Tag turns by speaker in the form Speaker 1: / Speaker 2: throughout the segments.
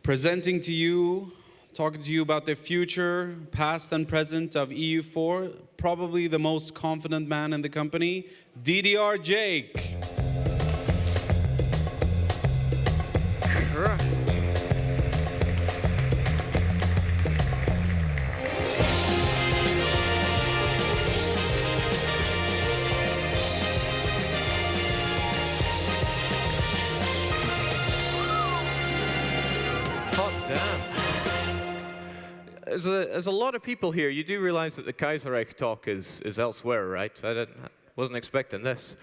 Speaker 1: presenting to you, talking to you about the future, past and present of EU4, probably the most confident man in the company, DDR Jake.
Speaker 2: There's a lot of people here. You do realize that the Kaiserreich talk is elsewhere, right? I wasn't expecting this.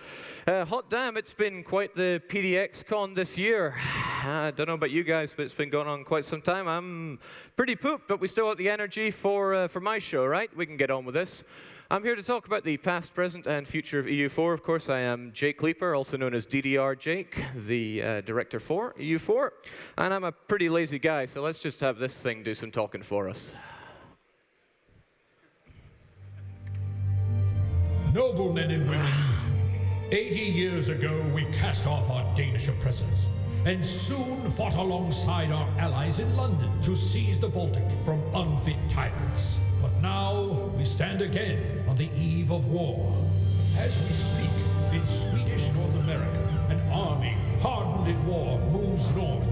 Speaker 2: Hot damn, it's been quite the PDXCON this year. I don't know about you guys, but it's been going on quite some time. I'm pretty pooped, but we still have the energy for my show, right? We can get on with this. I'm here to talk about the past, present, and future of EU4. Of course, I am Jake Leiper, also known as DDR Jake, the director for EU4. And I'm a pretty lazy guy, so let's just have this thing do some talking for us.
Speaker 3: Noble men and women, 80 years ago we cast off our Danish oppressors and soon fought alongside our allies in London to seize the Baltic from unfit tyrants. But now we stand again on the eve of war. As we speak, in Swedish North America, an army hardened in war moves north.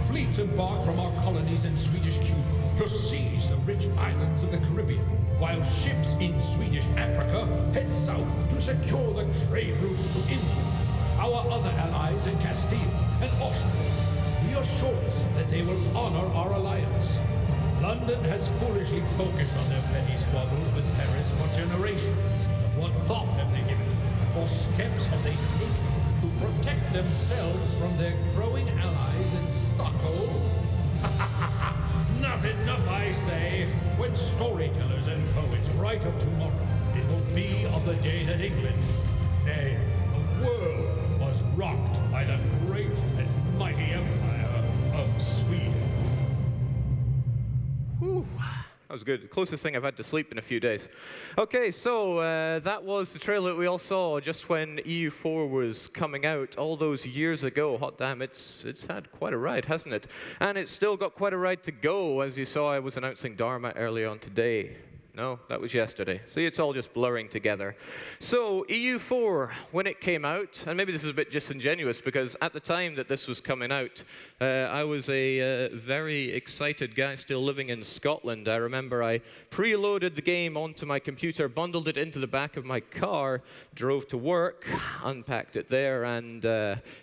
Speaker 3: Fleets embark from our colonies in Swedish Cuba to seize the rich islands of the Caribbean, while ships in Swedish Africa head south to secure the trade routes to India. Our other allies in Castile and Austria reassure us that they will honor our alliance. London has foolishly focused on their petty squabbles with Paris for generations. What thought have they given? Or steps have they taken to protect themselves from their growing allies in Stockholm? Not enough, I say. When storytellers and poets write of tomorrow, it will be of the day that England, nay, the world, was rocked by the great and mighty empire of Sweden.
Speaker 2: Whew. That was good. The closest thing I've had to sleep in a few days. Okay, so that was the trailer that we all saw just when EU4 was coming out all those years ago. Hot damn, it's had quite a ride, hasn't it? And it's still got quite a ride to go. As you saw, I was announcing Dharma earlier on today. No, that was yesterday. See, it's all just blurring together. So, EU4, when it came out, and maybe this is a bit disingenuous because at the time that this was coming out, I was a very excited guy still living in Scotland. I remember I preloaded the game onto my computer, bundled it into the back of my car, drove to work, unpacked it there, and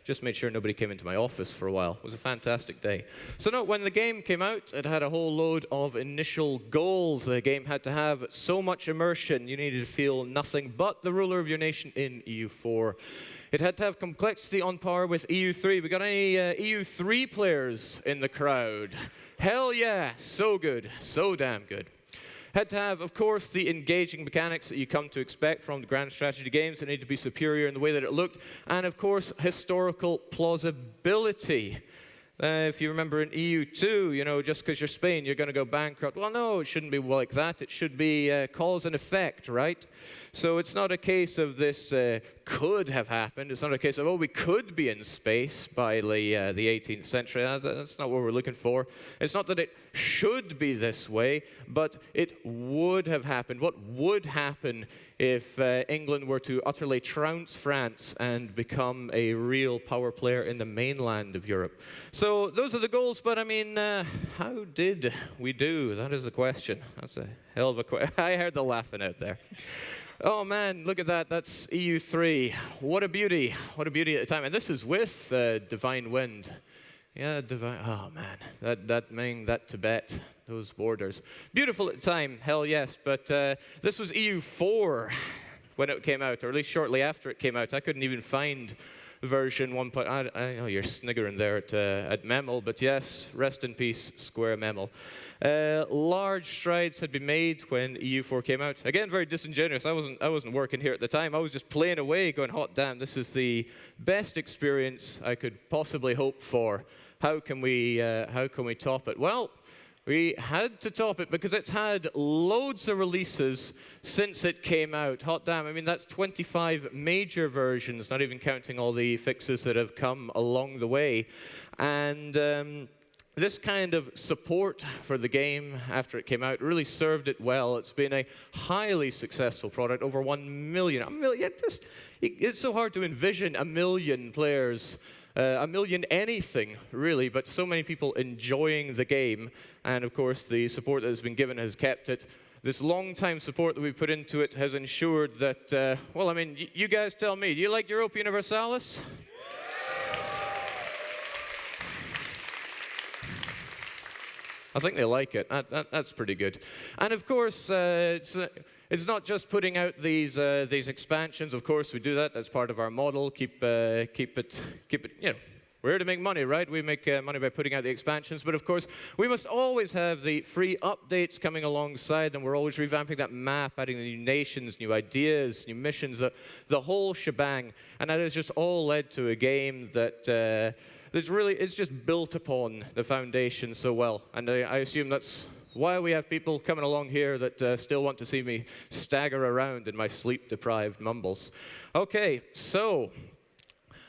Speaker 2: just made sure nobody came into my office for a while. It was a fantastic day. So, no, when the game came out, it had a whole load of initial goals. The game had to have so much immersion, you needed to feel nothing but the ruler of your nation in EU4. It had to have complexity on par with EU3. We got any EU3 players in the crowd? Hell yeah, so good, so damn good. Had to have, of course, the engaging mechanics that you come to expect from the grand strategy games. It needed to be superior in the way that it looked. And, of course, historical plausibility. If you remember in EU2, you know, just because you're Spain, you're going to go bankrupt. Well, no, it shouldn't be like that. It should be cause and effect, right? So it's not a case of this could have happened. It's not a case of, oh, we could be in space by the 18th century. That's not what we're looking for. It's not that it should be this way, but it would have happened. What would happen if England were to utterly trounce France and become a real power player in the mainland of Europe? So those are the goals, but I mean, how did we do? That is the question. That's a hell of a question. I heard the laughing out there. Oh man, look at that. That's EU3. What a beauty. What a beauty at the time. And this is with Divine Wind. Yeah, Divine. Oh man, that Tibet, those borders. Beautiful at the time, hell yes. But this was EU4 when it came out, or at least shortly after it came out. I couldn't even find version 1. I know you're sniggering there at Memel, but yes, rest in peace, Square Memel. Large strides had been made when EU4 came out. Again, very disingenuous. I wasn't working here at the time. I was just playing away, going, hot damn, this is the best experience I could possibly hope for. How can we top it? Well, we had to top it because it's had loads of releases since it came out. Hot damn, I mean, that's 25 major versions, not even counting all the fixes that have come along the way. And this kind of support for the game after it came out really served it well. It's been a highly successful product, over 1 million. It's so hard to envision 1 million players, 1 million anything, really, but so many people enjoying the game. And of course, the support that has been given has kept it. This long-time support that we put into it has ensured that, well, I mean, you guys tell me, do you like Europa Universalis? I think they like it. That's pretty good. And of course, it's not just putting out these expansions. Of course, we do that. That's part of our model. Keep it. You know, we're here to make money, right? We make money by putting out the expansions. But of course, we must always have the free updates coming alongside, and we're always revamping that map, adding the new nations, new ideas, new missions, the whole shebang. And that has just all led to a game that. It's just built upon the foundation so well. And I assume that's why we have people coming along here that still want to see me stagger around in my sleep-deprived mumbles. Okay, so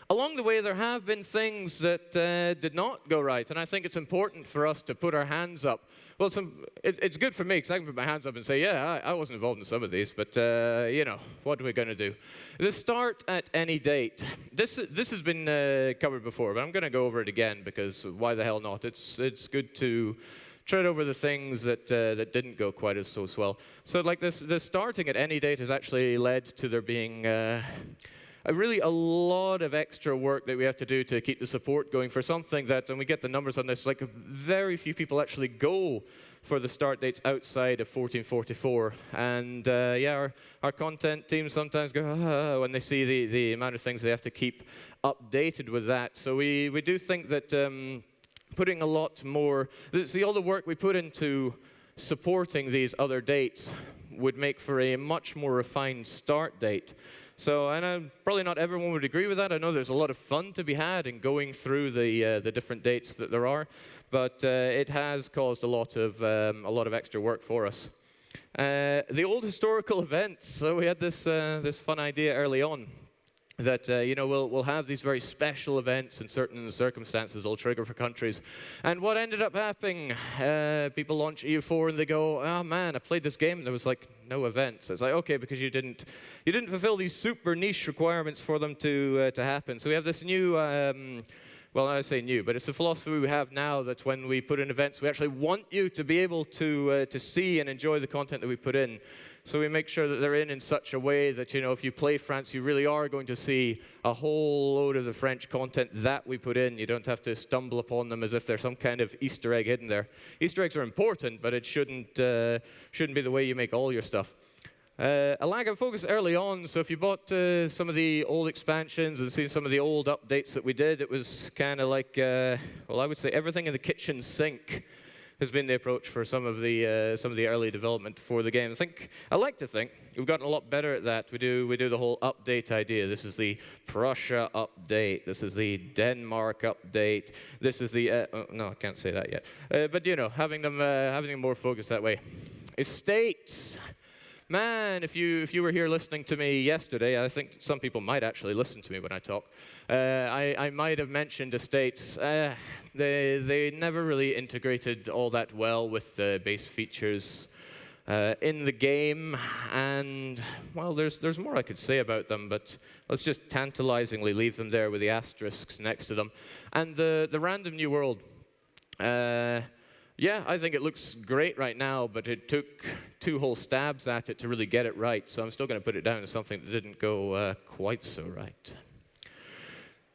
Speaker 2: along the way, there have been things that did not go right. And I think it's important for us to put our hands up. Well, it's good for me, because I can put my hands up and say, yeah, I wasn't involved in some of these, but, you know, what are we going to do? The start at any date. This has been covered before, but I'm going to go over it again, because why the hell not? It's good to tread over the things that didn't go quite as so well. So, like, this starting at any date has actually led to there being really a lot of extra work that we have to do to keep the support going for something that, and we get the numbers on this, like very few people actually go for the start dates outside of 1444. And yeah, our content team sometimes go, when they see the amount of things they have to keep updated with that. So we do think that putting a lot more, see, all the work we put into supporting these other dates would make for a much more refined start date. So, and probably not everyone would agree with that. I know there's a lot of fun to be had in going through the different dates that there are, but it has caused a lot of extra work for us. The old historical events. So we had this fun idea early on that you know, we'll have these very special events in certain circumstances that'll trigger for countries. And what ended up happening, people launch EU4 and they go, oh man, I played this game and there was like no events. It's like, okay, because you didn't fulfill these super niche requirements for them to happen. So we have this new, well, I say new, but it's the philosophy we have now that when we put in events, we actually want you to be able to see and enjoy the content that we put in. So we make sure that they're in such a way that, you know, if you play France, you really are going to see a whole load of the French content that we put in. You don't have to stumble upon them as if there's some kind of Easter egg hidden there. Easter eggs are important, but it shouldn't be the way you make all your stuff. A lack of focus early on, so if you bought some of the old expansions and seen some of the old updates that we did, it was kind of like, well, I would say everything in the kitchen sink has been the approach for some of the early development for the game. I like to think we've gotten a lot better at that. We do the whole update idea. This is the Prussia update. This is the Denmark update. This is the no, I can't say that yet. But you know, having them more focused that way. Estates. Man, if you were here listening to me yesterday, I think some people might actually listen to me when I talk. I might have mentioned estates. They never really integrated all that well with the base features in the game, and well, there's more I could say about them, but let's just tantalizingly leave them there with the asterisks next to them. And the random new world. Yeah, I think it looks great right now, but it took 2 whole stabs at it to really get it right, so I'm still going to put it down as something that didn't go quite so right.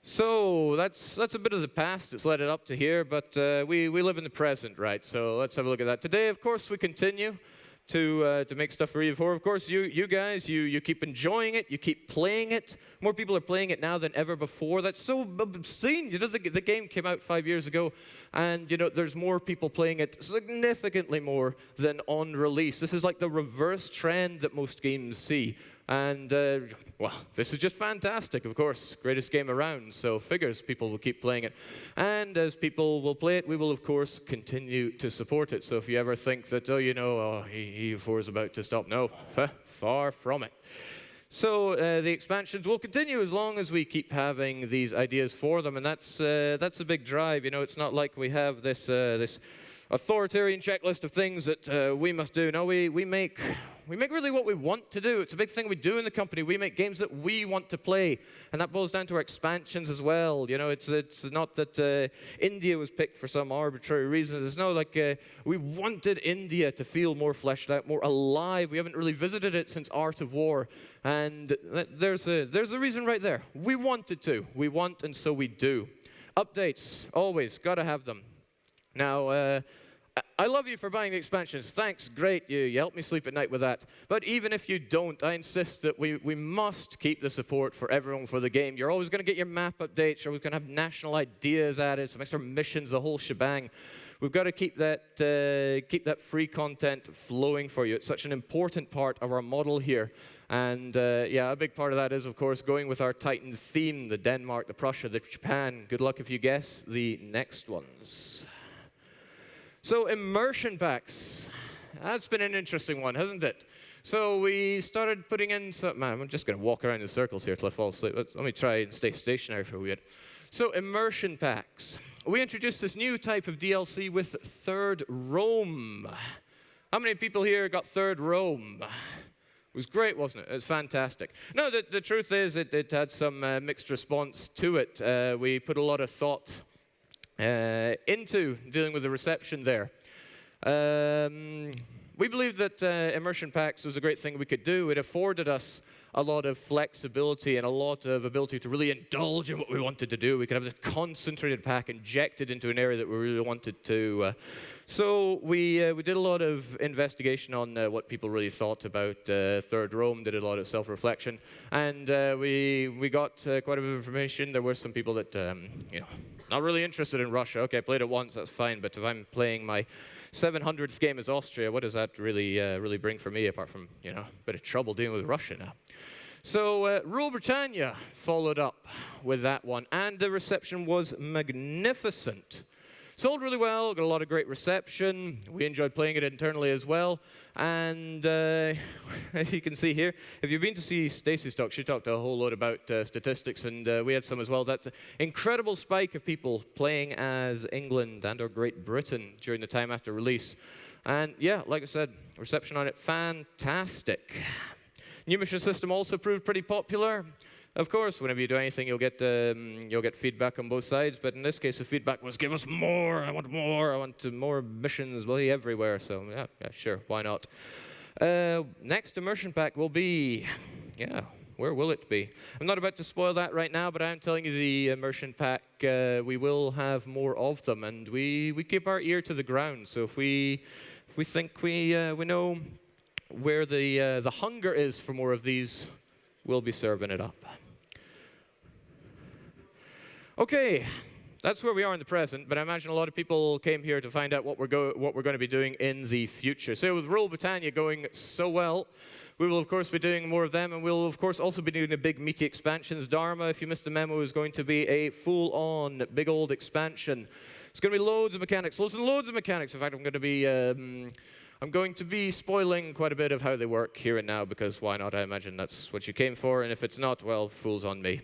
Speaker 2: So that's a bit of the past. It's led it up to here, but we live in the present, right? So let's have a look at that. Today, of course, we continue to make stuff for EU4. Of course, you guys, you keep enjoying it. You keep playing it. More people are playing it now than ever before. That's so obscene. You know, the game came out 5 years ago, and you know there's more people playing it, significantly more than on release. This is like the reverse trend that most games see. And, well, this is just fantastic, of course. Greatest game around, so figures people will keep playing it. And as people will play it, we will, of course, continue to support it. So if you ever think that, oh, you know, EU4 is about to stop, no, far from it. So the expansions will continue as long as we keep having these ideas for them, and that's a big drive. You know, it's not like we have this authoritarian checklist of things that we must do. No, we make really what we want to do. It's a big thing we do in the company. We make games that we want to play, and that boils down to our expansions as well. You know, it's not that India was picked for some arbitrary reason. It's no like we wanted India to feel more fleshed out, more alive. We haven't really visited it since Art of War, and there's a reason right there. We wanted to. We want, and so we do. Updates, always gotta have them. Now. I love you for buying the expansions. Thanks, great. You helped me sleep at night with that. But even if you don't, I insist that we must keep the support for everyone for the game. You're always going to get your map updates. You're always going to have national ideas added, some extra missions, the whole shebang. We've got to keep that free content flowing for you. It's such an important part of our model here. And yeah, a big part of that is, of course, going with our Titan theme, the Denmark, the Prussia, the Japan. Good luck if you guess the next ones. So immersion packs, that's been an interesting one, hasn't it? So we started putting in some, man, I'm just going to walk around in circles here till I fall asleep. Let me try and stay stationary for a bit. So immersion packs. We introduced this new type of DLC with Third Rome. How many people here got Third Rome? It was great, wasn't it? It was fantastic. No, the truth is it had some mixed response to it. We put a lot of thought into dealing with the reception there. We believe that immersion packs was a great thing we could do. It afforded us a lot of flexibility and a lot of ability to really indulge in what we wanted to do. We could have this concentrated pack injected into an area that we really wanted to. So we did a lot of investigation on what people really thought about Third Rome, did a lot of self-reflection, and we got quite a bit of information. There were some people that, you know, not really interested in Russia. Okay, I played it once, that's fine, but if I'm playing my 700th game as Austria, what does that really bring for me, apart from, you know, a bit of trouble dealing with Russia now? So Rule Britannia followed up with that one, and the reception was magnificent. Sold really well, got a lot of great reception. We enjoyed playing it internally as well. And as you can see here, if you've been to see Stacey's talk, she talked a whole lot about statistics, and we had some as well. That's an incredible spike of people playing as England and or Great Britain during the time after release. And yeah, like I said, reception on it, fantastic. New mission system also proved pretty popular. Of course, whenever you do anything, you'll get feedback on both sides. But in this case, the feedback was, give us more. I want more. I want more missions, really everywhere. So yeah, sure, why not? Next immersion pack will be, yeah, where will it be? I'm not about to spoil that right now, but I'm telling you the immersion pack. We will have more of them, and we keep our ear to the ground. So if we think we know where the hunger is for more of these, we'll be serving it up. Okay, that's where we are in the present, but I imagine a lot of people came here to find out what we're going to be doing in the future. So with Rule Britannia going so well, we will of course be doing more of them, and we'll of course also be doing the big meaty expansions. Dharma, if you missed the memo, is going to be a full-on big old expansion. It's going to be loads of mechanics, loads and loads of mechanics. In fact, I'm going to be spoiling quite a bit of how they work here and now, because why not? I imagine that's what you came for, and if it's not, well, fool's on me.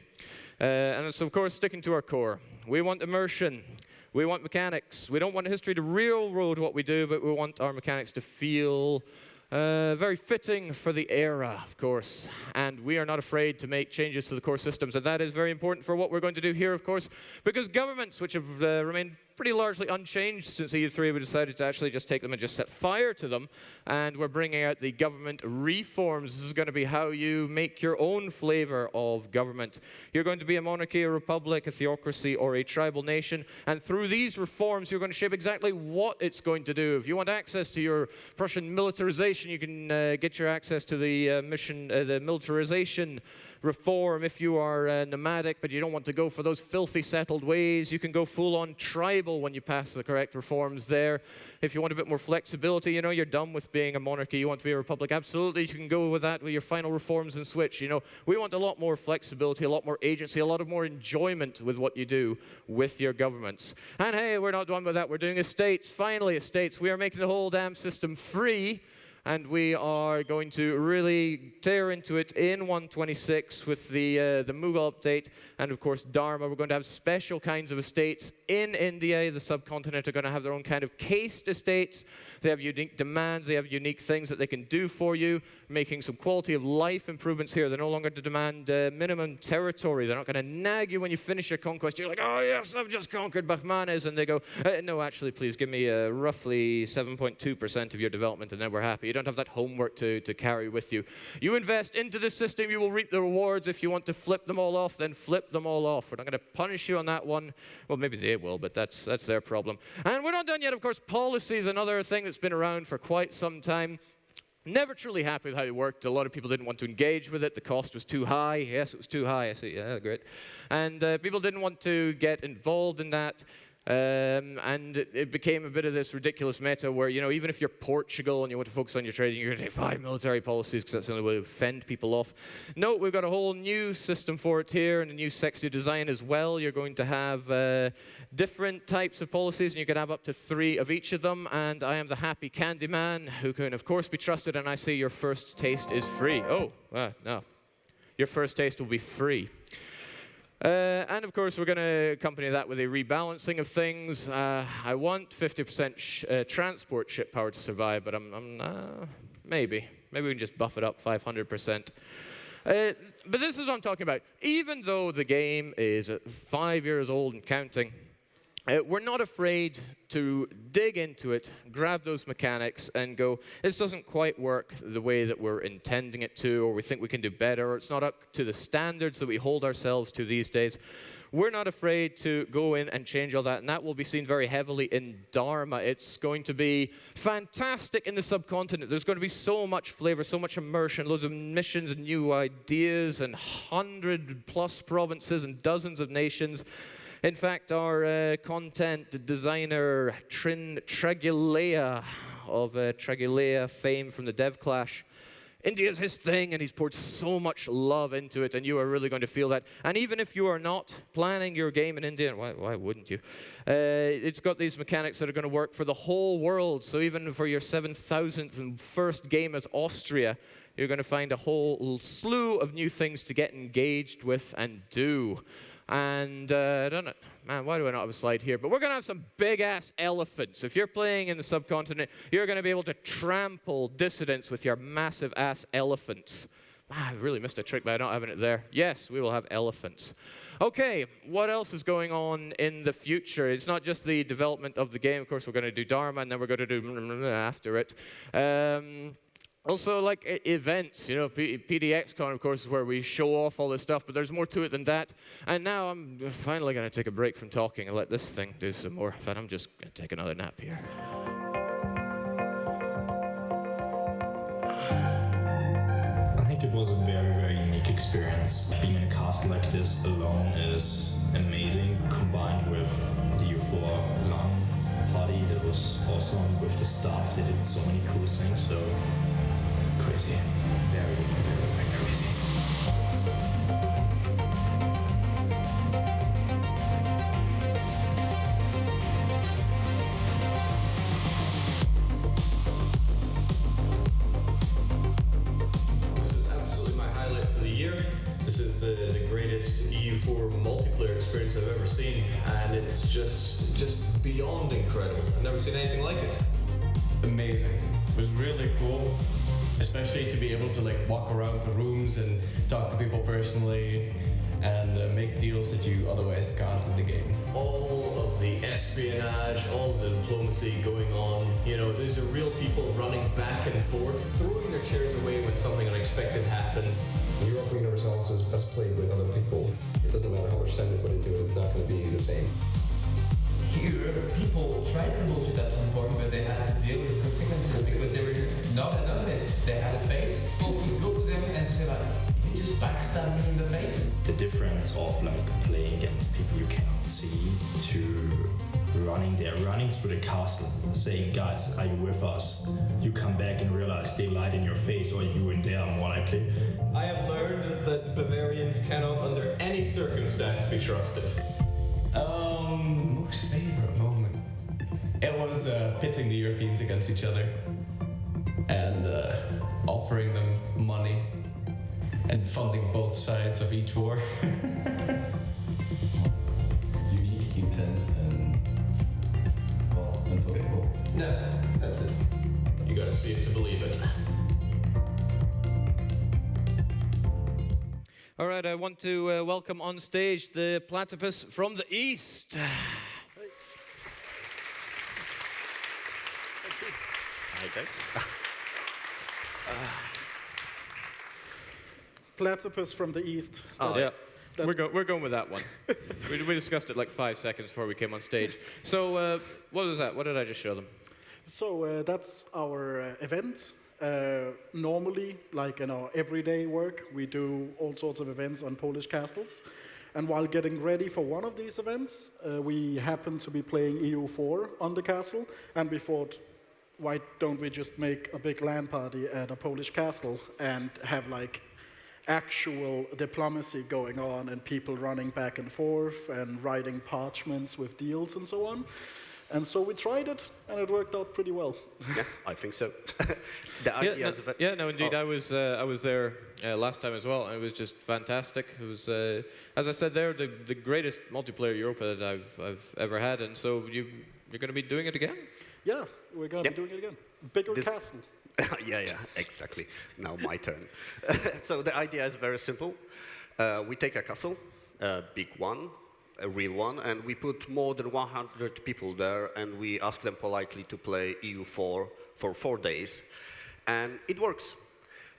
Speaker 2: And it's, of course, sticking to our core. We want immersion. We want mechanics. We don't want history to railroad what we do, but we want our mechanics to feel very fitting for the era, of course. And we are not afraid to make changes to the core systems, and that is very important for what we're going to do here, of course, because governments, which have remained pretty largely unchanged since EU3, we decided to actually just take them and just set fire to them, and we're bringing out the government reforms. This is going to be how you make your own flavor of government. You're going to be a monarchy, a republic, a theocracy, or a tribal nation, and through these reforms, you're going to shape exactly what it's going to do. If you want access to your Prussian militarization, you can get your access to the the militarization reform. If you are nomadic, but you don't want to go for those filthy settled ways, you can go full-on tribal when you pass the correct reforms there. If you want a bit more flexibility, you know, you're done with being a monarchy, you want to be a republic, absolutely, you can go with that with your final reforms and switch. You know, we want a lot more flexibility, a lot more agency, a lot of more enjoyment with what you do with your governments. And hey, we're not done with that. We're doing estates. Finally, estates. We are making the whole damn system free. and we are going to really tear into it in 1.26 with the Mughal update, and of course Dharma. We're going to have special kinds of estates in India. The subcontinent are going to have their own kind of cased estates. They have unique demands. They have unique things that they can do for you, making some quality of life improvements here. They're no longer to demand minimum territory. They're not going to nag you when you finish your conquest. You're like, oh yes, I've just conquered Bahmanis, and they go, no, actually, please give me roughly 7.2% of your development, and then we're happy. You don't have that homework to carry with you. You invest into the system, you will reap the rewards. If you want to flip them all off, then flip them all off. We're not going to punish you on that one. Well, maybe they will, but that's their problem. And we're not done yet, of course. Policy is another thing that's been around for quite some time. Never truly happy with how it worked. A lot of people didn't want to engage with it. The cost was too high. Yes, it was too high. I see, yeah, great. And people didn't want to get involved in that. And it became a bit of this ridiculous meta where, you know, even if you're Portugal and you want to focus on your trading, you're going to take 5 military policies because that's the only way to fend people off. No, we've got a whole new system for it here and a new sexy design as well. You're going to have different types of policies, and you can have up to 3 of each of them. And I am the happy candy man who can, of course, be trusted. And I say your first taste is free. Oh, no. Your first taste will be free. And of course, we're going to accompany that with a rebalancing of things. I want 50% transport ship power to survive, but maybe we can just buff it up 500%. But this is what I'm talking about. Even though the game is 5 years old and counting, we're not afraid to dig into it, grab those mechanics, and go, this doesn't quite work the way that we're intending it to, or we think we can do better, or it's not up to the standards that we hold ourselves to these days. We're not afraid to go in and change all that, and that will be seen very heavily in Dharma. It's going to be fantastic in the subcontinent. There's going to be so much flavor, so much immersion, loads of missions and new ideas, and 100+ provinces and dozens of nations. In fact, our content designer, Trin Tregulea of Tregulea fame from the Dev Clash, India's his thing, and he's poured so much love into it, and you are really going to feel that. And even if you are not planning your game in India, and why wouldn't you? It's got these mechanics that are going to work for the whole world. So even for your 7,000th and first game as Austria, you're going to find a whole slew of new things to get engaged with and do. And I don't know, man, why do I not have a slide here? But we're going to have some big-ass elephants. If you're playing in the subcontinent, you're going to be able to trample dissidents with your massive-ass elephants. I really missed a trick by not having it there. Yes, we will have elephants. Okay, what else is going on in the future? It's not just the development of the game. Of course, we're going to do Dharma, and then we're going to do after it. Also, like events, you know, PDXCON, of course, is where we show off all this stuff, but there's more to it than that. And now I'm finally going to take a break from talking and let this thing do some more. In fact, I'm just going to take another nap here.
Speaker 4: I think it was a very, very unique experience. Being in a castle like this alone is amazing, combined with the EU4 LAN party that was awesome, with the staff. They did so many cool things, so crazy. Very, very, very crazy.
Speaker 5: This is absolutely my highlight for the year. This is the greatest EU4 multiplayer experience I've ever seen, and it's just beyond incredible. I've never seen anything like it.
Speaker 6: Amazing. It was really cool, especially to be able to like walk around the rooms and talk to people personally and make deals that you otherwise can't in the game.
Speaker 5: All of the espionage, all of the diplomacy going on, you know, these are real people running back and forth, throwing their chairs away when something unexpected happened.
Speaker 7: Europa Universalis is played with other people. It doesn't matter how much time they put into it, it's not going to be the same.
Speaker 8: Here, people tried to bullshit at some point, but they had to deal with consequences because they were not this. They had a face. People could go to them and say like, you just backstab me in the face.
Speaker 4: The difference of like playing against people you cannot see to running through the castle, saying, guys, are you with us? You come back and realize they lied in your face, or you and they are more likely.
Speaker 5: I have learned that Bavarians cannot under any circumstance be trusted.
Speaker 6: Most favorite moment. It was pitting the Europeans against each other. and offering them money and funding both sides of each war.
Speaker 8: Unique, intense, and well, unforgettable.
Speaker 5: Yeah, that's it. You gotta see it to believe it.
Speaker 2: All right, I want to welcome on stage the platypus from the east.
Speaker 9: Hi, guys.
Speaker 10: Platypus from the east.
Speaker 2: Yeah, we're going with that one. we discussed it like 5 seconds before we came on stage. So what was that? What did I just show them?
Speaker 10: So that's our event. Normally, like in our everyday work, we do all sorts of events on Polish castles. And while getting ready for one of these events, we happened to be playing EU4 on the castle, and we thought, why don't we just make a big LAN party at a Polish castle and have like actual diplomacy going on and people running back and forth and writing parchments with deals and so on. And so we tried it, and it worked out pretty well.
Speaker 9: Yeah, I think so. The idea of it.
Speaker 2: Yeah, no, indeed. I was there last time as well, and it was just fantastic. It was, as I said there, the greatest multiplayer Europa that I've ever had, and so you're going to be doing it again?
Speaker 10: Yeah, we're going to be doing it again. Bigger castle.
Speaker 9: Yeah, exactly. Now my turn. So the idea is very simple. We take a castle, a big one, a real one, and we put more than 100 people there, and we ask them politely to play EU4 for 4 days, and it works.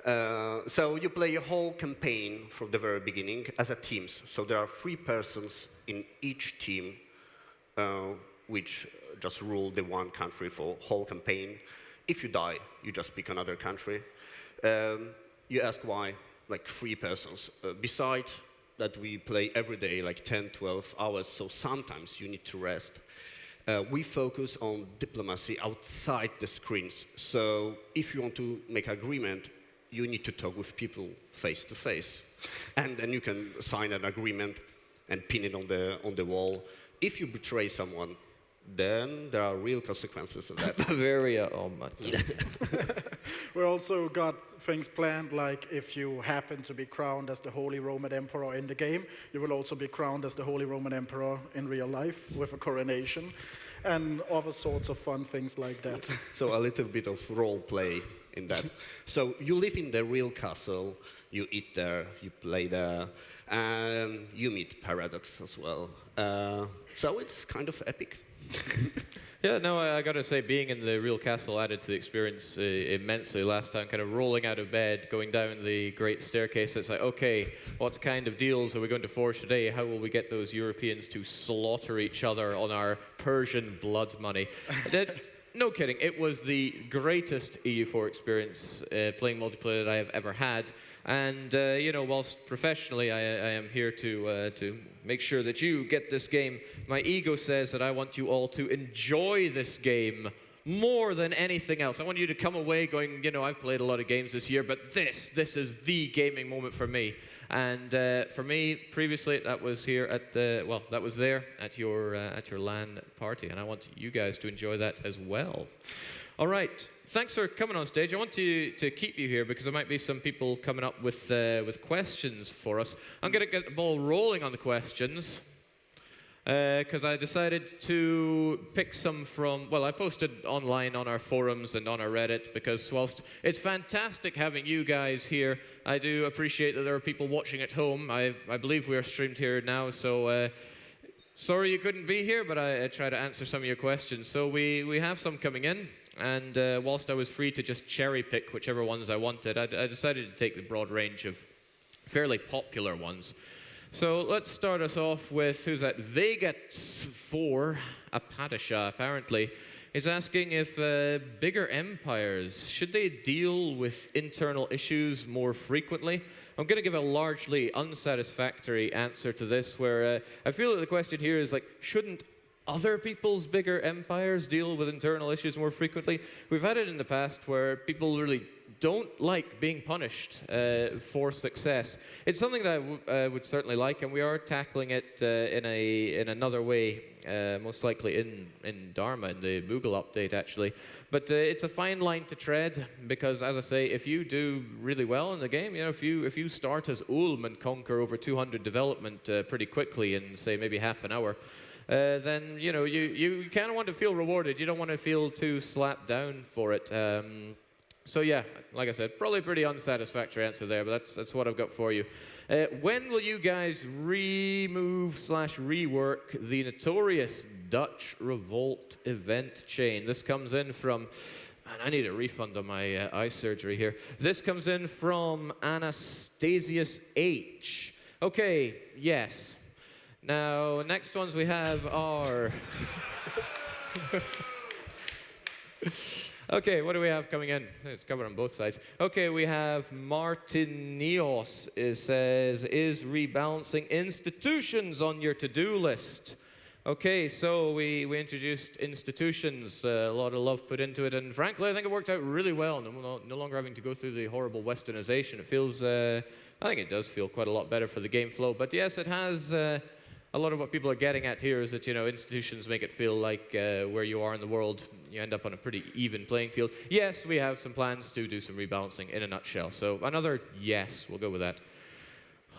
Speaker 9: So you play a whole campaign from the very beginning as a teams. So there are 3 persons in each team, which just rule the one country for whole campaign. If you die, you just pick another country. You ask why, like 3 persons. Besides that we play every day, like 10, 12 hours, so sometimes you need to rest. We focus on diplomacy outside the screens. So if you want to make agreement, you need to talk with people face to face. And then you can sign an agreement and pin it on the wall. If you betray someone, then there are real consequences of that.
Speaker 2: Bavaria, oh my.
Speaker 10: We also got things planned, like if you happen to be crowned as the Holy Roman Emperor in the game, you will also be crowned as the Holy Roman Emperor in real life with a coronation, and other sorts of fun things like that.
Speaker 9: So a little bit of role play in that. So you live in the real castle, you eat there, you play there, and you meet Paradox as well. So it's kind of epic.
Speaker 2: Yeah, no, I gotta say, being in the real castle added to the experience immensely last time, kind of rolling out of bed, going down the great staircase. It's like, okay, what kind of deals are we going to forge today? How will we get those Europeans to slaughter each other on our Persian blood money? No kidding, it was the greatest EU4 experience playing multiplayer that I have ever had. And, you know, whilst professionally I am here to make sure that you get this game, my ego says that I want you all to enjoy this game more than anything else. I want you to come away going, you know, I've played a lot of games this year, but this is the gaming moment for me. And for me, previously, that was here at the, well, that was there at your LAN party, and I want you guys to enjoy that as well. All right, thanks for coming on stage. I want to keep you here because there might be some people coming up with questions for us. I'm going to get the ball rolling on the questions because I decided to pick some from, well, I posted online on our forums and on our Reddit because whilst it's fantastic having you guys here, I do appreciate that there are people watching at home. I believe we are streamed here now, so sorry you couldn't be here, but I try to answer some of your questions. So we have some coming in. And whilst I was free to just cherry pick whichever ones I wanted, I decided to take the broad range of fairly popular ones. So let's start us off with, who's that? Vegas4, Apadisha, apparently, is asking if bigger empires, should they deal with internal issues more frequently? I'm going to give a largely unsatisfactory answer to this, where I feel that the question here is like, shouldn't other people's bigger empires deal with internal issues more frequently? We've had it in the past where people really don't like being punished for success. It's something that I would certainly like, and we are tackling it in another way most likely in Dharma, in the Google update actually. But it's a fine line to tread, because as I say, if you do really well in the game, you know, if you start as Ulm and conquer over 200 development pretty quickly in, say, maybe half an hour, then, you know, you kind of want to feel rewarded. You don't want to feel too slapped down for it. So yeah, like I said, probably a pretty unsatisfactory answer there, but that's what I've got for you. When will you guys remove/rework the notorious Dutch Revolt event chain? This comes in from, and I need a refund on my eye surgery here. This comes in from Anastasius H. Okay, yes. Now, next ones we have are... Okay, what do we have coming in? It's covered on both sides. Okay, we have Martinios. It says, is rebalancing institutions on your to-do list? Okay, so we introduced institutions, a lot of love put into it, and frankly, I think it worked out really well. No longer having to go through the horrible westernization. It feels, I think it does feel quite a lot better for the game flow, but yes, it has... a lot of what people are getting at here is that, you know, institutions make it feel like where you are in the world, you end up on a pretty even playing field. Yes, we have some plans to do some rebalancing in a nutshell. So another yes, we'll go with that.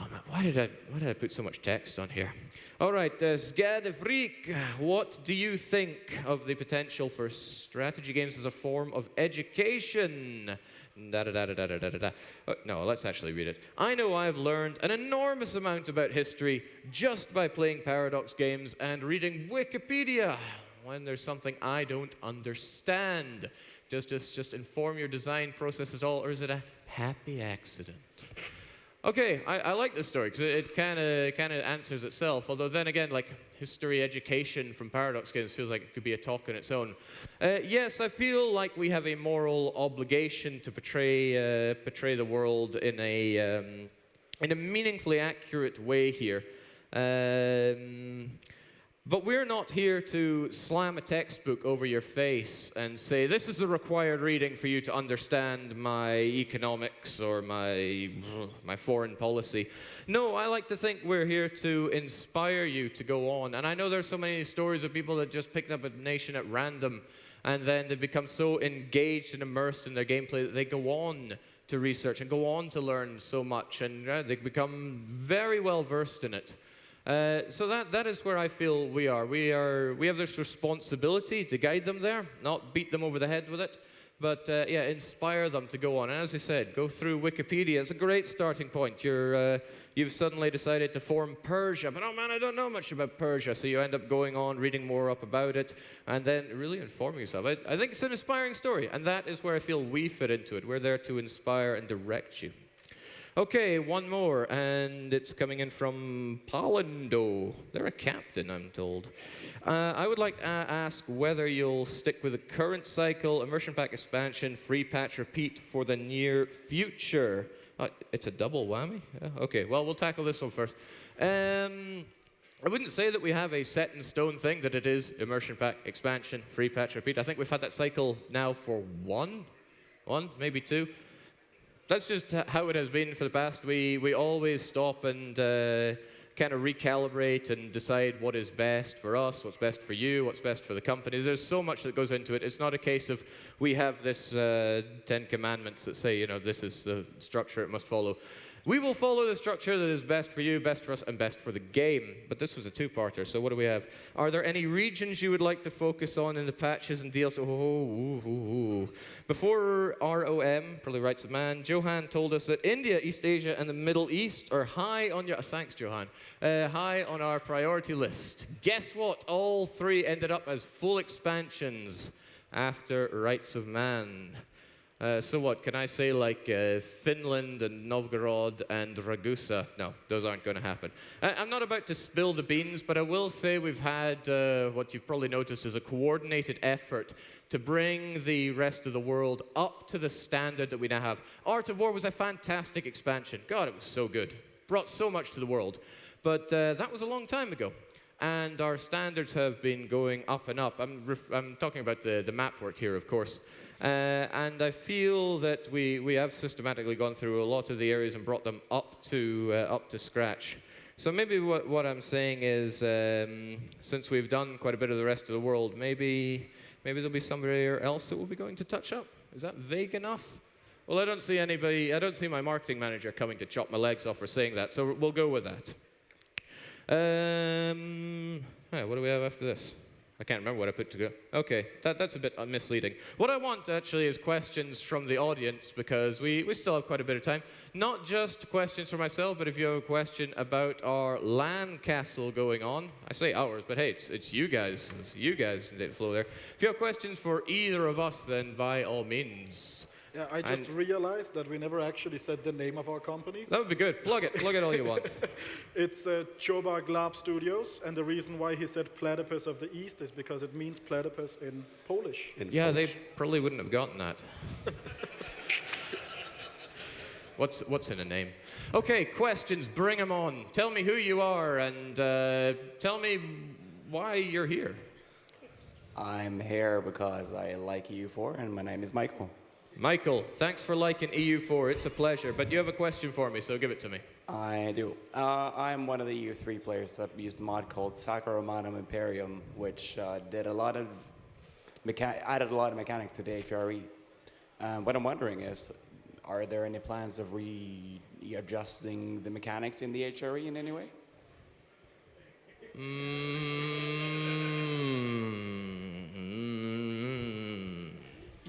Speaker 2: Oh man, why did I put so much text on here? All right, Skade Freak, what do you think of the potential for strategy games as a form of education? No, let's actually read it. I know I've learned an enormous amount about history just by playing Paradox games and reading Wikipedia when there's something I don't understand. Just inform your design processes all, or is it a happy accident? Okay, I like this story because it kind of answers itself. Although then again, like history education from Paradox games feels like it could be a talk on its own. Yes, I feel like we have a moral obligation to portray the world in a meaningfully accurate way here. But we're not here to slam a textbook over your face and say, this is the required reading for you to understand my economics or my foreign policy. No, I like to think we're here to inspire you to go on. And I know there's so many stories of people that just picked up a nation at random and then they become so engaged and immersed in their gameplay that they go on to research and go on to learn so much, and they become very well versed in it. So that is where I feel we are. We have this responsibility to guide them there, not beat them over the head with it, but yeah, inspire them to go on. And as I said, go through Wikipedia. It's a great starting point. You've suddenly decided to form Persia, but oh man, I don't know much about Persia. So you end up going on, reading more up about it, and then really informing yourself. I think it's an inspiring story, and that is where I feel we fit into it. We're there to inspire and direct you. Okay, one more, and it's coming in from Palando. They're a captain, I'm told. I would like to ask whether you'll stick with the current cycle, immersion pack expansion, free patch repeat for the near future. It's a double whammy? Yeah, okay, well, we'll tackle this one first. I wouldn't say that we have a set in stone thing, that it is immersion pack expansion, free patch repeat. I think we've had that cycle now for one, maybe two. That's just how it has been for the past. We always stop and kind of recalibrate and decide what is best for us, what's best for you, what's best for the company. There's so much that goes into it. It's not a case of we have this 10 commandments that say, you know, this is the structure it must follow. We will follow the structure that is best for you, best for us, and best for the game. But this was a two-parter, so what do we have? Are there any regions you would like to focus on in the patches and deals? Before ROM, probably Rights of Man, Johan told us that India, East Asia, and the Middle East are high on your... Thanks, Johan. High on our priority list. Guess what? All three ended up as full expansions after Rights of Man. So what, can I say like Finland and Novgorod and Ragusa? No, those aren't going to happen. I'm not about to spill the beans, but I will say we've had what you've probably noticed is a coordinated effort to bring the rest of the world up to the standard that we now have. Art of War was a fantastic expansion. God, it was so good. Brought so much to the world. But that was a long time ago. And our standards have been going up and up. I'm talking about the map work here, of course. And I feel that we have systematically gone through a lot of the areas and brought them up to scratch. So maybe what I'm saying is, since we've done quite a bit of the rest of the world, maybe there'll be somewhere else that we'll be going to touch up. Is that vague enough? Well, I don't see my marketing manager coming to chop my legs off for saying that, so we'll go with that. What do we have after this? I can't remember what I put together. Okay, that's a bit misleading. What I want actually is questions from the audience, because we still have quite a bit of time. Not just questions for myself, but if you have a question about our LAN castle going on, I say ours, but hey, it's you guys. It's you guys that flow there. If you have questions for either of us, then by all means.
Speaker 10: Yeah, I just realized that we never actually said the name of our company.
Speaker 2: That would be good. Plug it all you want.
Speaker 10: It's Chobak Lab Studios, and the reason why he said platypus of the East is because it means platypus in Polish.
Speaker 2: They probably wouldn't have gotten that. What's in a name? Okay, questions, bring them on. Tell me who you are, and tell me why you're here.
Speaker 11: I'm here because I like EU4, and my name is Michael.
Speaker 2: Michael, thanks for liking EU4. It's a pleasure. But you have a question for me, so give it to me.
Speaker 11: I do. I'm one of the EU3 players that used a mod called Sacromanum Imperium, which added a lot of mechanics to the HRE. What I'm wondering is, are there any plans of readjusting the mechanics in the HRE in any way?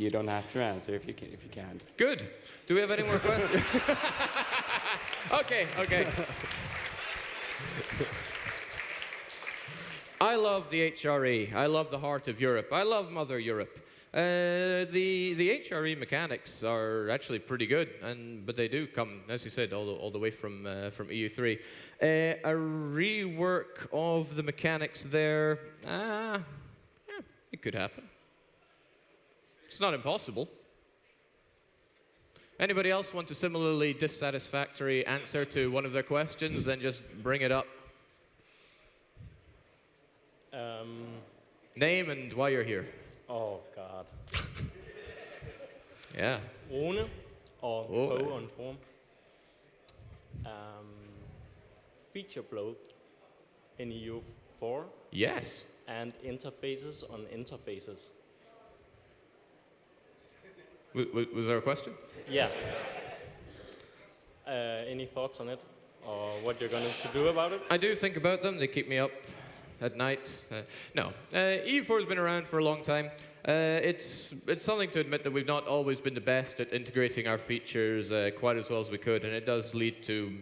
Speaker 11: You don't have to answer if you can't.
Speaker 2: Good. Do we have any more questions? Okay. I love the HRE. I love the heart of Europe. I love Mother Europe. The HRE mechanics are actually pretty good, but they do come, as you said, all the way from EU3. A rework of the mechanics there, it could happen. It's not impossible. Anybody else want a similarly dissatisfactory answer to one of their questions? Then just bring it up. Name and why you're here.
Speaker 12: Oh, God.
Speaker 2: Yeah.
Speaker 12: Rune og Poe on form. Feature bloat in EU4.
Speaker 2: Yes.
Speaker 12: And interfaces on interfaces.
Speaker 2: Was there a question?
Speaker 12: Yeah. Any thoughts on it, or what you're going to do about it?
Speaker 2: I do think about them. They keep me up at night. No. EU4 has been around for a long time. It's something to admit that we've not always been the best at integrating our features quite as well as we could, and it does lead to,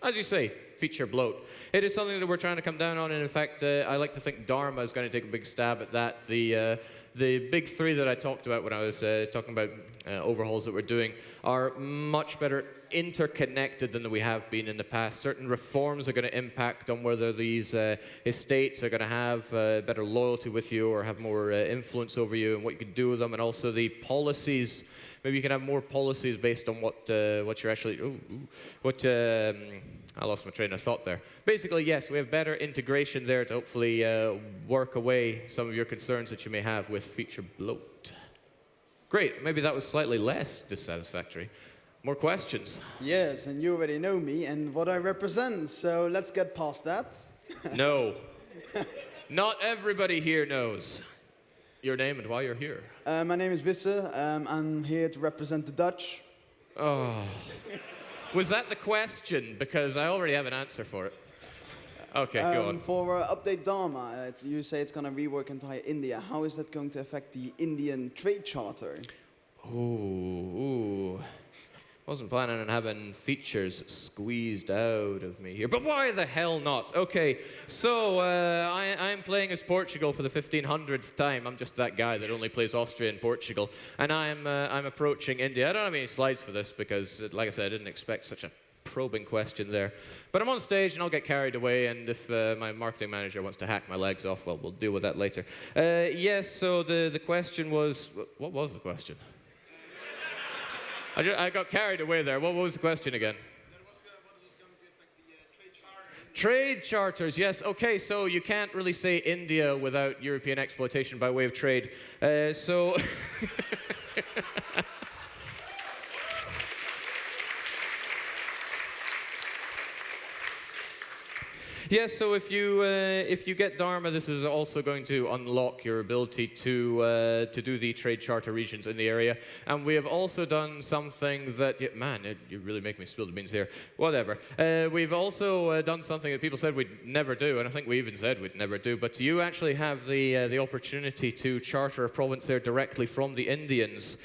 Speaker 2: as you say, feature bloat. It is something that we're trying to come down on, and in fact, I like to think Dharma is going to take a big stab at that. The big three that I talked about when I was talking about overhauls that we're doing are much better interconnected than we have been in the past. Certain reforms are going to impact on whether these estates are going to have better loyalty with you or have more influence over you and what you can do with them, and also the policies. Maybe you can have more policies based on what you're actually... I lost my train of thought there. Basically, yes, we have better integration there to hopefully work away some of your concerns that you may have with feature bloat. Great, maybe that was slightly less dissatisfactory. More questions?
Speaker 13: Yes, and you already know me and what I represent, so let's get past that.
Speaker 2: No. Not everybody here knows your name and why you're here.
Speaker 13: My name is Wisse. I'm here to represent the Dutch.
Speaker 2: Oh. Was that the question? Because I already have an answer for it. Okay, go on.
Speaker 13: For update Dharma, you say it's going to rework entire India. How is that going to affect the Indian trade charter?
Speaker 2: Ooh. Wasn't planning on having features squeezed out of me here, but why the hell not? Okay, so I'm playing as Portugal for the 1500th time. I'm just that guy that only plays Austria and Portugal, and I'm approaching India. I don't have any slides for this because, like I said, I didn't expect such a probing question there. But I'm on stage and I'll get carried away, and if my marketing manager wants to hack my legs off, well, we'll deal with that later. Yes, so the question was, what was the question? I got carried away there. What was the question again? Trade charters, yes. Okay, so you can't really say India without European exploitation by way of trade. So Yeah, so if you get Dharma, this is also going to unlock your ability to do the trade charter regions in the area. And we have also done something that, you really make me spill the beans here. Whatever. We've also done something that people said we'd never do, and I think we even said we'd never do. But you actually have the opportunity to charter a province there directly from the Indians.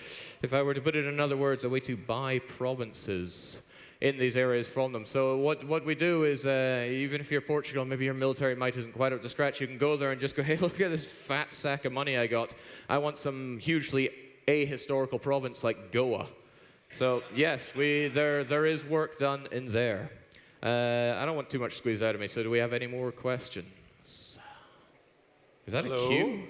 Speaker 2: If I were to put it in other words, a way to buy provinces in these areas from them. So what we do is, even if you're Portugal, maybe your military might isn't quite up to scratch, you can go there and just go, hey, look at this fat sack of money I got. I want some hugely ahistorical province like Goa. So yes, there is work done in there. I don't want too much squeezed out of me, so do we have any more questions? Is that
Speaker 14: Hello?
Speaker 2: a cue?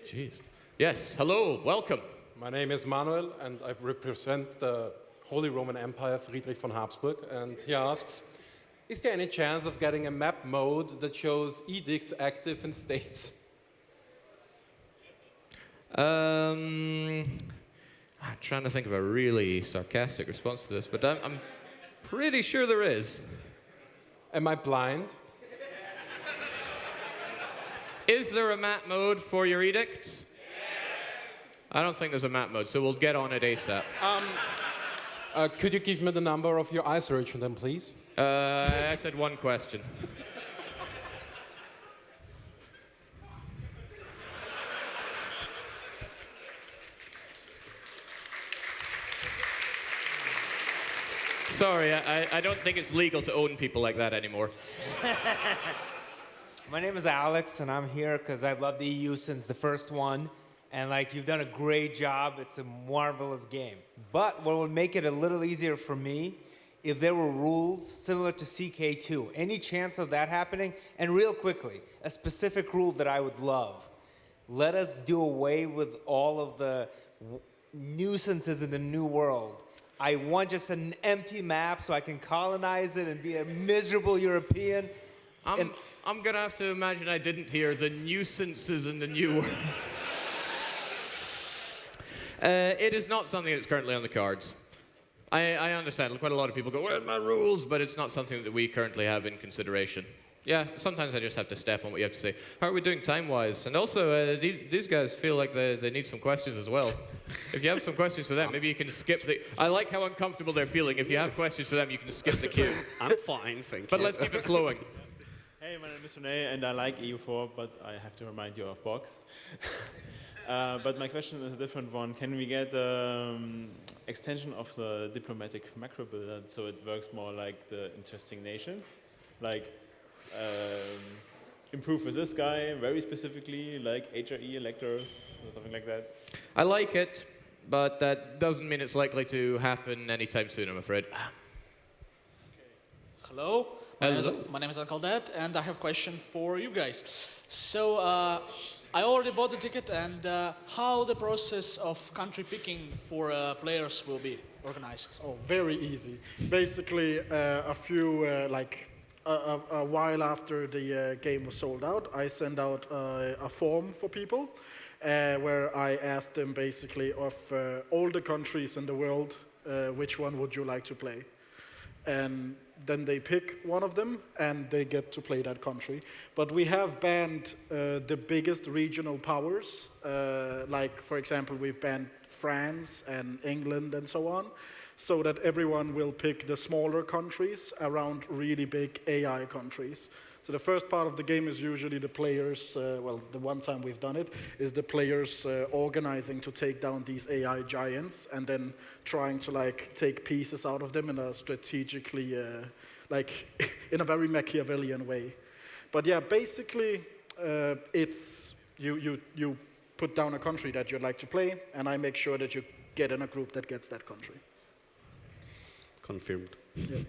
Speaker 2: Jeez. Yes, hello, welcome.
Speaker 14: My name is Manuel, and I represent the Holy Roman Empire, Friedrich von Habsburg, and he asks, is there any chance of getting a map mode that shows edicts active in states?
Speaker 2: I'm trying to think of a really sarcastic response to this, but I'm pretty sure there is.
Speaker 14: Am I blind?
Speaker 2: Is there a map mode for your edicts? Yes. I don't think there's a map mode, so we'll get on it ASAP.
Speaker 14: Could you give me the number of your eye surgeon then, please?
Speaker 2: I said one question. Sorry, I don't think it's legal to own people like that anymore.
Speaker 15: My name is Alex, and I'm here because I've loved the EU since the first one. And you've done a great job. It's a marvelous game. But what would make it a little easier for me if there were rules similar to CK2. Any chance of that happening? And real quickly, a specific rule that I would love. Let us do away with all of the nuisances in the new world. I want just an empty map so I can colonize it and be a miserable European.
Speaker 2: I'm going to have to imagine I didn't hear the nuisances in the new world. It is not something that's currently on the cards. I understand. Quite a lot of people go, where's my rules? But it's not something that we currently have in consideration. Yeah, sometimes I just have to step on what you have to say. How are we doing time-wise? And also, these guys feel like they need some questions as well. If you have some questions for them, maybe you can skip the... I like how uncomfortable they're feeling. If you have questions for them, you can skip the queue.
Speaker 9: I'm fine, thank you.
Speaker 2: But let's keep it flowing.
Speaker 12: Hey, my name is Rene, and I like EU4, but I have to remind you of Box. But my question is a different one. Can we get extension of the diplomatic macro builder so it works more like the interesting nations? Like, improve with this guy very specifically, like HRE electors or something like that?
Speaker 2: I like it, but that doesn't mean it's likely to happen anytime soon, I'm afraid.
Speaker 16: Hello.
Speaker 2: Hello.
Speaker 16: My name is Uncle Dad, and I have a question for you guys. So, I already bought the ticket, and how the process of country picking for players will be organized?
Speaker 10: Oh, very easy. Basically, a while after the game was sold out, I sent out a form for people where I asked them basically of all the countries in the world, which one would you like to play? And then they pick one of them and they get to play that country. But we have banned the biggest regional powers, like for example we've banned France and England and so on, so that everyone will pick the smaller countries around really big AI countries. So the first part of the game is usually the players, well, the one time we've done it, is the players organizing to take down these AI giants and then trying to take pieces out of them in a strategically, in a very Machiavellian way. But yeah, basically, it's you put down a country that you'd like to play, and I make sure that you get in a group that gets that country.
Speaker 9: Confirmed.
Speaker 10: Yeah.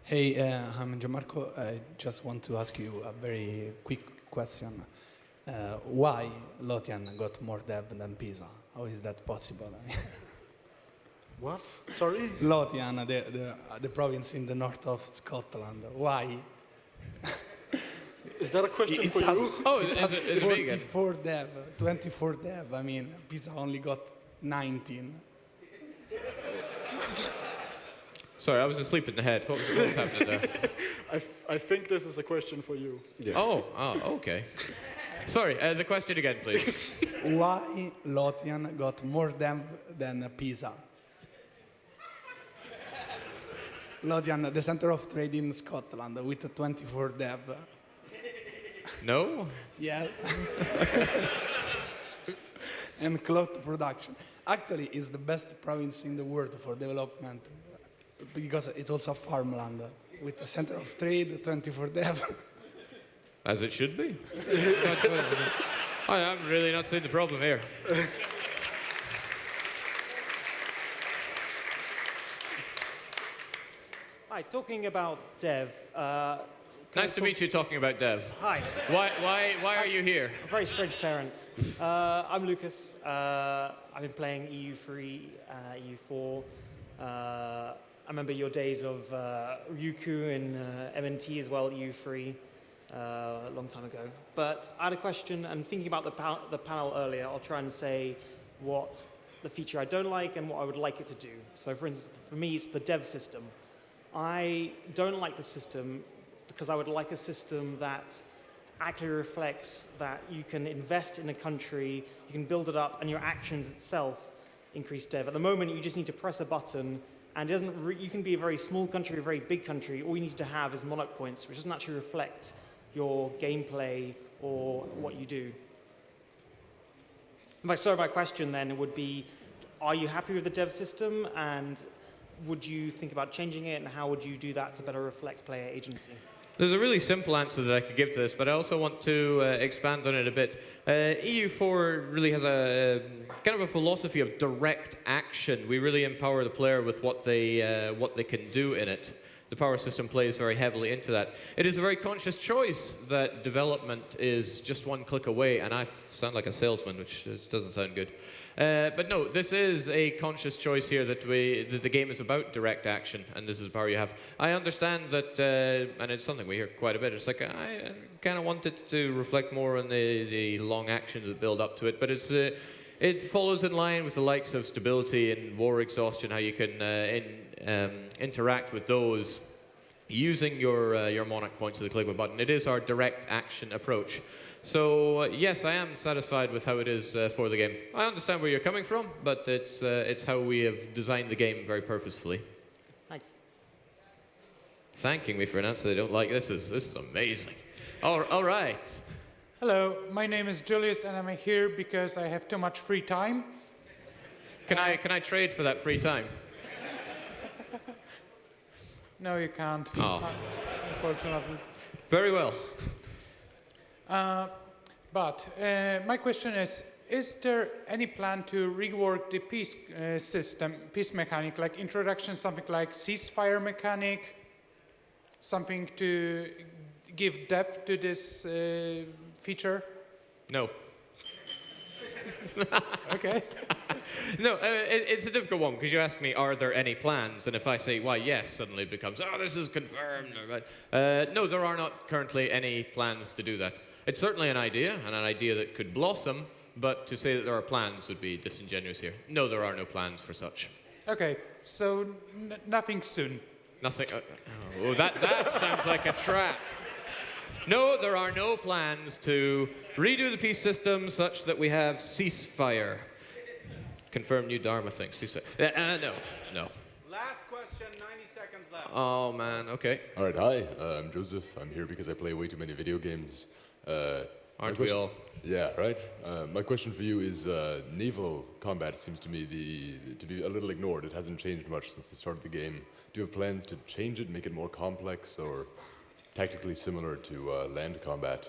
Speaker 17: Hey, I'm Gianmarco. I just want to ask you a very quick question. Why Lothian got more dev than Pisa? How is that possible?
Speaker 10: What? Sorry?
Speaker 17: Lothian, the province in the north of Scotland. Why?
Speaker 10: Is that a question for
Speaker 17: has,
Speaker 10: you?
Speaker 2: Oh,
Speaker 17: it has
Speaker 2: is it me again?
Speaker 17: 24 dev. I mean, Pisa only got 19.
Speaker 2: Sorry, I was asleep in the head. What was happening there?
Speaker 10: I think this is a question for you.
Speaker 2: Oh, okay. Sorry, the question again, please.
Speaker 17: Why Lothian got more dev than Pisa? Lothian, the center of trade in Scotland, with 24 dev.
Speaker 2: No?
Speaker 17: Yeah. And cloth production. Actually, it's the best province in the world for development because it's also farmland with the center of trade, 24 dev.
Speaker 2: As it should be. I'm really not seeing the problem here.
Speaker 18: Hi, talking about dev.
Speaker 2: Nice to meet you talking about dev.
Speaker 18: Hi.
Speaker 2: Why are you here?
Speaker 18: Very strange parents. I'm Lucas. I've been playing EU3, EU4. I remember your days of Ryuku and MNT as well, EU3, a long time ago. But I had a question, and thinking about the panel earlier, I'll try and say what the feature I don't like and what I would like it to do. So for instance, for me, it's the dev system. I don't like the system because I would like a system that actually reflects that you can invest in a country, you can build it up, and your actions itself increase dev. At the moment, you just need to press a button, and it doesn't you can be a very small country, a very big country. All you need to have is monarch points, which doesn't actually reflect your gameplay or what you do. So my question then would be, are you happy with the dev system, and would you think about changing it, and how would you do that to better reflect player agency?
Speaker 2: There's a really simple answer that I could give to this, but I also want to expand on it a bit. EU4 really has a kind of a philosophy of direct action. We really empower the player with what they can do in it. The power system plays very heavily into that. It is a very conscious choice that development is just one click away, and I sound like a salesman, which doesn't sound good. But no, this is a conscious choice here that the game is about direct action, and this is the power you have. I understand that, and it's something we hear quite a bit, it's like, I kind of want it to reflect more on the long actions that build up to it, but it follows in line with the likes of stability and war exhaustion, how you can interact with those using your monarch points with the click of a button. It is our direct action approach. So yes, I am satisfied with how it is for the game. I understand where you're coming from, but it's how we have designed the game very purposefully.
Speaker 18: Thanks.
Speaker 2: Thanking me for an answer they don't like. This is amazing. All right.
Speaker 19: Hello, my name is Julius, and I'm here because I have too much free time.
Speaker 2: Can I trade for that free time?
Speaker 19: No, you can't.
Speaker 2: Oh.
Speaker 19: Unfortunately.
Speaker 2: Very well.
Speaker 19: But my question is there any plan to rework the peace system, peace mechanic, like introduction, something like ceasefire mechanic, something to give depth to this feature?
Speaker 2: No.
Speaker 19: Okay.
Speaker 2: No, it's a difficult one because you ask me, are there any plans? And if I say, why, yes, suddenly it becomes, oh, this is confirmed. No, there are not currently any plans to do that. It's certainly an idea, and an idea that could blossom, but to say that there are plans would be disingenuous here. No, there are no plans for such.
Speaker 19: Okay, so nothing soon.
Speaker 2: Nothing. Oh, that sounds like a trap. No, there are no plans to redo the peace system such that we have ceasefire. Confirm new Dharma thing. Ceasefire. No.
Speaker 1: Last question, 90 seconds left.
Speaker 2: Oh, man, okay.
Speaker 20: All right, hi, I'm Joseph. I'm here because I play way too many video games.
Speaker 2: Aren't we all?
Speaker 20: Yeah, right. My question for you is, naval combat seems to me to be a little ignored. It hasn't changed much since the start of the game. Do you have plans to change it, make it more complex, or tactically similar to land combat?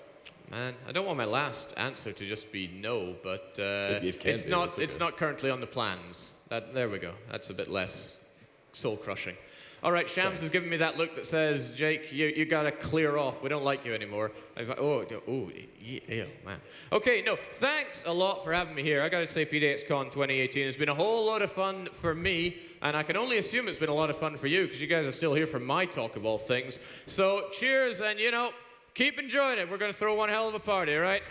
Speaker 2: Man, I don't want my last answer to just be no, but
Speaker 20: it's
Speaker 2: not currently on the plans. There we go. That's a bit less soul-crushing. All right, Shams has given me that look that says, Jake, you got to clear off. We don't like you anymore. Yeah, man. Okay, no, thanks a lot for having me here. I got to say, PDXCON 2018 has been a whole lot of fun for me, and I can only assume it's been a lot of fun for you because you guys are still here for my talk of all things. So cheers, and, keep enjoying it. We're going to throw one hell of a party, all right?